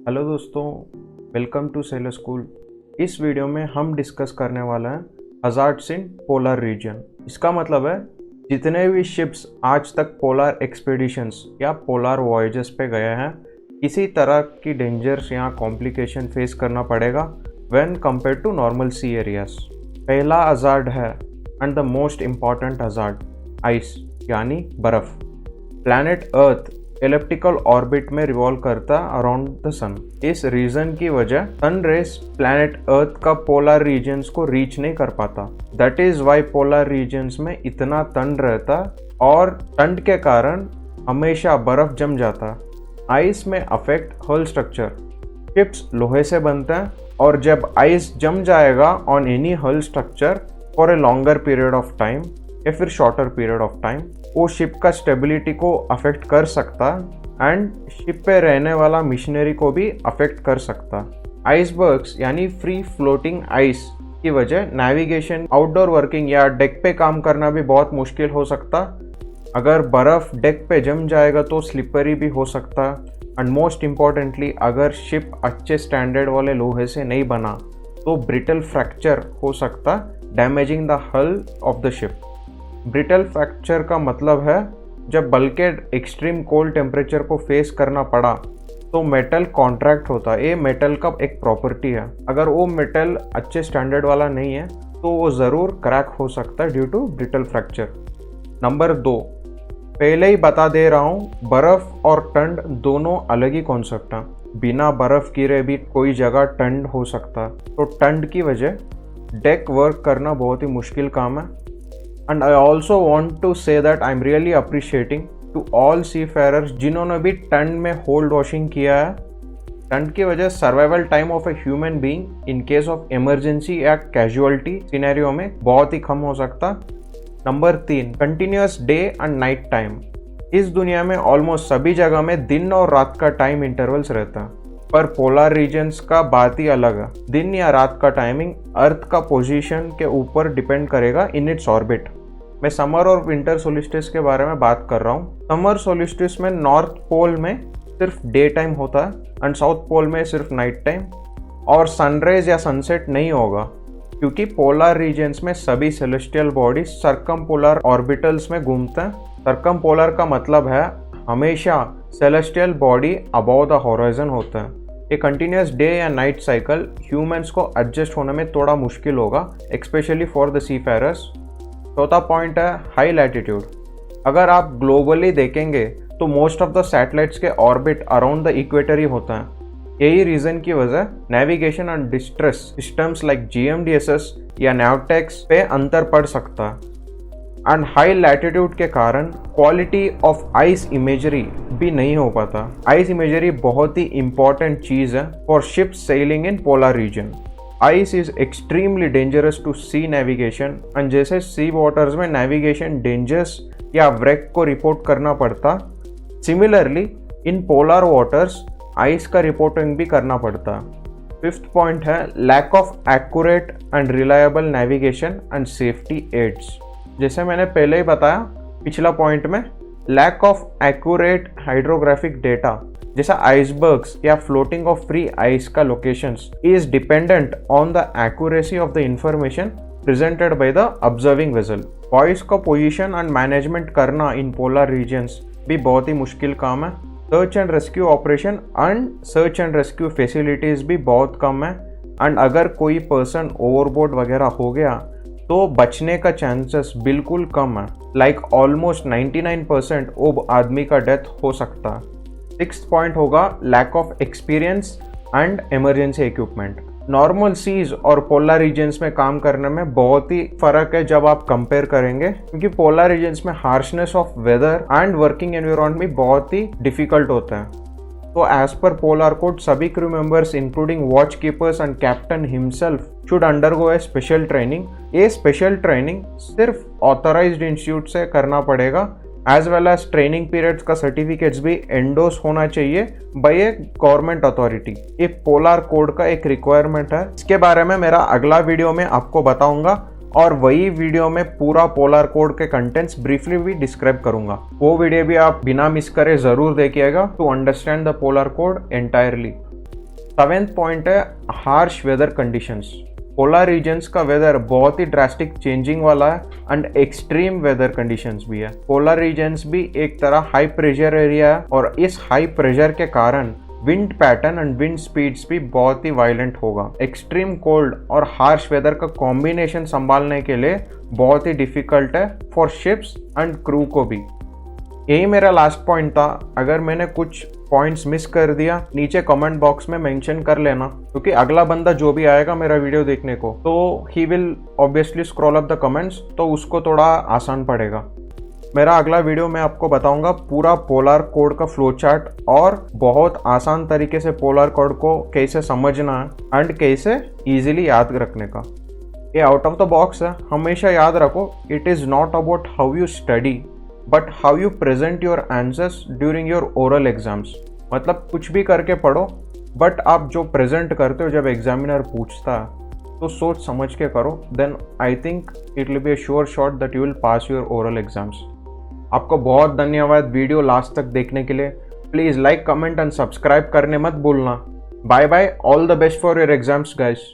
Hello दोस्तों, welcome to seller school. इस video में हम डिस्कस करने वाला है हज़ार्ड्स इन पोलर रीजन। इसका मतलब है जितने भी शिप्स आज तक पोलर एक्सपीडिशंस या पोलर वॉयजेस पे गए हैं, किसी तरह की डेंजर्स या कॉम्प्लिकेशन फेस करना पड़ेगा when compare to normal sea areas. पहला हज़ार्ड है and the most important hazard, ice यानी बर्फ़। प्लैनेट अर्थ एलिप्टिकल ऑर्बिट में रिवॉल्व करता अराउंड द सन। इस रीजन की वजह सन रेस प्लैनेट अर्थ का पोलर रीजन्स को रीच नहीं कर पाता। That is why polar regions में इतना ठंड रहता और ठंड के कारण हमेशा बर्फ जम जाता। आइस में अफेक्ट हल स्ट्रक्चर। शिप्स लोहे से बनते हैं और जब आइस जम जाएगा ऑन एनी हल structure for a longer period of time या फिर शॉर्टर पीरियड ऑफ टाइम, वो शिप का स्टेबिलिटी को अफेक्ट कर सकता एंड शिप पे रहने वाला मिशनरी को भी अफेक्ट कर सकता। आइसबर्ग्स यानी फ्री फ्लोटिंग आइस की वजह नेविगेशन, आउटडोर वर्किंग या डेक पे काम करना भी बहुत मुश्किल हो सकता। अगर बर्फ़ डेक पे जम जाएगा तो स्लिपरी भी हो सकता एंड मोस्ट इम्पॉर्टेंटली अगर शिप अच्छे स्टैंडर्ड वाले लोहे से नहीं बना तो ब्रिटल फ्रैक्चर हो सकता, डैमेजिंग द हल of the ship. Brittle fracture का मतलब है जब बल्कि एक्सट्रीम कोल्ड टेम्परेचर को फेस करना पड़ा तो मेटल कॉन्ट्रैक्ट होता है। ये मेटल का एक प्रॉपर्टी है। अगर वो मेटल अच्छे स्टैंडर्ड वाला नहीं है तो वो ज़रूर क्रैक हो सकता है due to brittle fracture. Number 2, पहले ही बता दे रहा हूँ, बर्फ़ और ठंड दोनों अलग ही कॉन्सेप्ट हैं। बिना बर्फ़ गिरे भी कोई जगह ठंड हो सकता, तो ठंड की वजह डेक वर्क करना बहुत ही मुश्किल काम है। And I also want to say that I'm really appreciating to all seafarers जिन्होंने भी ठंड में होल्ड वॉशिंग किया है। ठंड की वजह survival time of a human being in case of emergency या कैजुअलिटी सिनेरियो में बहुत ही कम हो सकता। Number 3, continuous day and night time. इस दुनिया में ऑलमोस्ट सभी जगह में दिन और रात का टाइम इंटरवल्स रहता है, पर पोलर रीजन्स का बात ही अलग है। दिन या रात का टाइमिंग अर्थ का पोजीशन के ऊपर डिपेंड करेगा इन इट्स ऑर्बिट। मैं समर और विंटर सोलिस्टिस के बारे में बात कर रहा हूँ। समर सोलिस्टिस में नॉर्थ पोल में सिर्फ डे टाइम होता है एंड साउथ पोल में सिर्फ नाइट टाइम, और सनराइज या सनसेट नहीं होगा क्योंकि पोलर रीजन्स में सभी सेलेस्टियल बॉडीज सर्कमपोलर ऑर्बिटल्स में घूमते हैं। सर्कमपोलर का मतलब है हमेशा celestial body above the horizon होता है। ये कंटिन्यूस डे या नाइट साइकिल ह्यूमंस को एडजस्ट होने में थोड़ा मुश्किल होगा, स्पेशली फॉर द सीफेरर्स। चौथा पॉइंट है हाई लैटिट्यूड। अगर आप ग्लोबली देखेंगे तो मोस्ट ऑफ द सैटेलाइट्स के ऑर्बिट अराउंड द इक्वेटर ही होता है। यही रीजन की वजह navigation and distress systems like GMDSS या नैवटेक्स पे अंतर पड़ सकता है एंड हाई लैटिट्यूड के कारण क्वालिटी ऑफ आइस इमेजरी भी नहीं हो पाता। आइस इमेजरी बहुत ही इंपॉर्टेंट चीज़ है for ships sailing in polar region. Ice is extremely dangerous to sea navigation and जैसे सी वाटर्स में नेविगेशन डेंजर्स या व्रेक को रिपोर्ट करना पड़ता, similarly in polar waters ice का रिपोर्टिंग भी करना पड़ता। फिफ्थ पॉइंट है lack of accurate and reliable navigation and safety aids. जैसे मैंने पहले ही बताया पिछला पॉइंट में, lack of accurate hydrographic data जैसा आइसबर्ग्स या फ्लोटिंग ऑफ फ्री आइस का locations is dependent on the accuracy of the information presented by the observing vessel. Voice का पोजीशन एंड मैनेजमेंट करना इन पोलर रीजन्स भी बहुत ही मुश्किल काम है। Search and rescue operation and search and rescue facilities भी बहुत कम है एंड अगर कोई पर्सन ओवरबोर्ड वगैरह हो गया तो बचने का चांसेस बिल्कुल कम है, लाइक ऑलमोस्ट 99% वो आदमी का डेथ हो सकता है। सिक्स्थ पॉइंट होगा lack of experience and emergency equipment. Normal seas और पोलर रीजन्स में काम करने में बहुत ही फर्क है जब आप कंपेयर करेंगे, क्योंकि पोलर रीजन्स में harshness of weather and working environment भी बहुत ही डिफिकल्ट होता है। तो एज पर पोलर कोड सभी crew members including watch keepers and captain himself should undergo a special training. ये स्पेशल ट्रेनिंग सिर्फ ऑथराइज्ड इंस्टीट्यूट से करना पड़ेगा, as well as training periods का सर्टिफिकेट्स भी एंडोर्स होना चाहिए बाय ए गवर्नमेंट अथॉरिटी। ये पोलर कोड का एक रिक्वायरमेंट है। इसके बारे में मेरा अगला वीडियो में आपको बताऊंगा और वही वीडियो में पूरा पोलर कोड के कंटेंट्स ब्रीफली भी डिस्क्राइब करूंगा। वो वीडियो भी आप बिना मिस करे जरूर देखिएगा to understand the polar code entirely. 7th point है harsh weather conditions. Polar regions का वेदर बहुत ही ड्रास्टिक चेंजिंग वाला है एंड एक्सट्रीम वेदर कंडीशंस भी है। पोलर रीजन्स भी एक तरह हाई प्रेशर एरिया है और इस हाई प्रेशर के कारण wind pattern and wind speeds भी बहुत ही वायलेंट होगा। एक्सट्रीम कोल्ड और हार्श वेदर का कॉम्बिनेशन संभालने के लिए बहुत ही डिफिकल्ट है फॉर शिप्स एंड क्रू को भी। यही मेरा लास्ट पॉइंट था। अगर मैंने कुछ पॉइंट्स मिस कर दिया नीचे कमेंट बॉक्स में मेंशन कर लेना, क्योंकि अगला बंदा जो भी आएगा मेरा वीडियो देखने को तो he will obviously scroll up the comments, तो उसको थोड़ा आसान पड़ेगा। मेरा अगला वीडियो में आपको बताऊंगा पूरा पोलर कोड का फ्लो चार्ट और बहुत आसान तरीके से पोलर कोड को कैसे समझना है एंड कैसे इजीली याद रखने का। ये आउट ऑफ द बॉक्स है, हमेशा याद रखो it is not about how you study but how you present your answers during your oral exams. मतलब कुछ भी करके पढ़ो बट आप जो प्रेजेंट करते हो जब एग्जामिनर पूछता है तो सोच समझ के करो, then I think it will be a sure shot that you will pass your oral exams. आपको बहुत धन्यवाद वीडियो लास्ट तक देखने के लिए। Please like, comment and subscribe करने मत भूलना। Bye bye, all the best for your exams guys.